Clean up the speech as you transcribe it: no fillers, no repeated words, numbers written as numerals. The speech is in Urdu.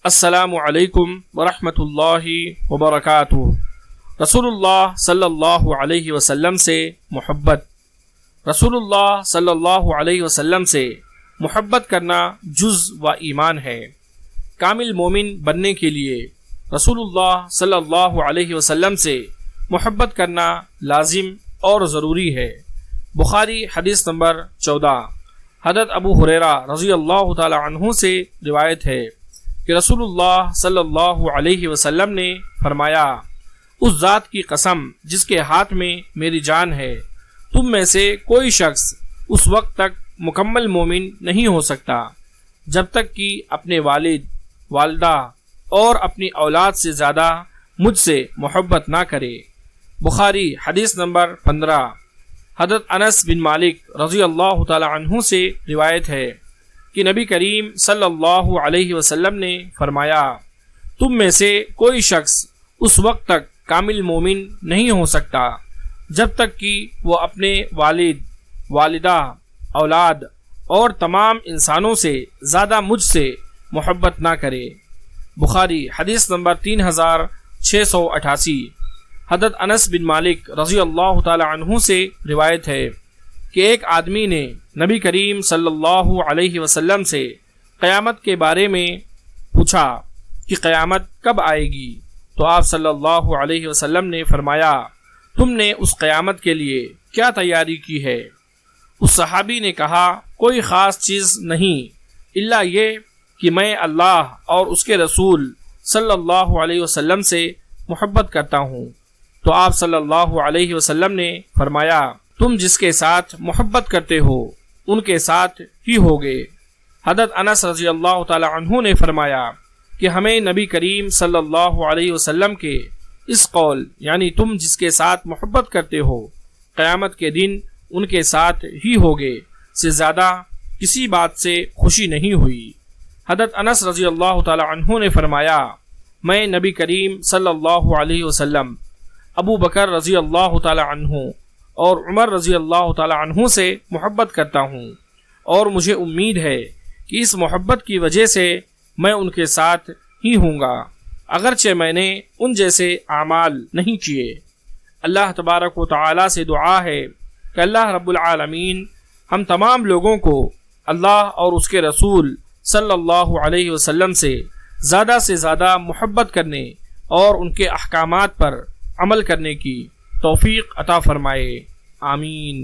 السلام علیکم ورحمۃ اللہ وبرکاتہ۔ رسول اللہ صلی اللہ علیہ وسلم سے محبت۔ رسول اللہ صلی اللہ علیہ وسلم سے محبت کرنا جز و ایمان ہے۔ کامل مومن بننے کے لیے رسول اللہ صلی اللہ علیہ وسلم سے محبت کرنا لازم اور ضروری ہے۔ بخاری حدیث نمبر 14۔ حضرت ابو ہریرہ رضی اللہ تعالی عنہ سے روایت ہے کہ رسول اللہ صلی اللہ علیہ وسلم نے فرمایا، اس ذات کی قسم جس کے ہاتھ میں میری جان ہے، تم میں سے کوئی شخص اس وقت تک مکمل مومن نہیں ہو سکتا جب تک کہ اپنے والد، والدہ اور اپنی اولاد سے زیادہ مجھ سے محبت نہ کرے۔ بخاری حدیث نمبر 15۔ حضرت انس بن مالک رضی اللہ تعالی عنہ سے روایت ہے کہ نبی کریم صلی اللہ علیہ وسلم نے فرمایا، تم میں سے کوئی شخص اس وقت تک کامل مومن نہیں ہو سکتا جب تک کہ وہ اپنے والد، والدہ، اولاد اور تمام انسانوں سے زیادہ مجھ سے محبت نہ کرے۔ بخاری حدیث نمبر 3688۔ حضرت انس بن مالک رضی اللہ تعالی عنہ سے روایت ہے کہ ایک آدمی نے نبی کریم صلی اللہ علیہ وسلم سے قیامت کے بارے میں پوچھا کہ قیامت کب آئے گی؟ تو آپ صلی اللہ علیہ وسلم نے فرمایا، تم نے اس قیامت کے لیے کیا تیاری کی ہے؟ اس صحابی نے کہا، کوئی خاص چیز نہیں الا یہ کہ میں اللہ اور اس کے رسول صلی اللہ علیہ وسلم سے محبت کرتا ہوں۔ تو آپ صلی اللہ علیہ وسلم نے فرمایا، تم جس کے ساتھ محبت کرتے ہو ان کے ساتھ ہی ہوگے۔ حضرت انس رضی اللہ تعالی عنہ نے فرمایا کہ ہمیں نبی کریم صلی اللہ علیہ وسلم کے اس قول، یعنی تم جس کے ساتھ محبت کرتے ہو قیامت کے دن ان کے ساتھ ہی ہوگے، سے زیادہ کسی بات سے خوشی نہیں ہوئی۔ حضرت انس رضی اللہ تعالی عنہ نے فرمایا، میں نبی کریم صلی اللہ علیہ وسلم، ابو بکر رضی اللہ تعالی عنہ اور عمر رضی اللہ تعالی عنہ سے محبت کرتا ہوں، اور مجھے امید ہے کہ اس محبت کی وجہ سے میں ان کے ساتھ ہی ہوں گا، اگرچہ میں نے ان جیسے اعمال نہیں کیے۔ اللہ تبارک و تعالی سے دعا ہے کہ اللہ رب العالمین ہم تمام لوگوں کو اللہ اور اس کے رسول صلی اللہ علیہ وسلم سے زیادہ محبت کرنے اور ان کے احکامات پر عمل کرنے کی توفیق عطا فرمائے۔ آمین۔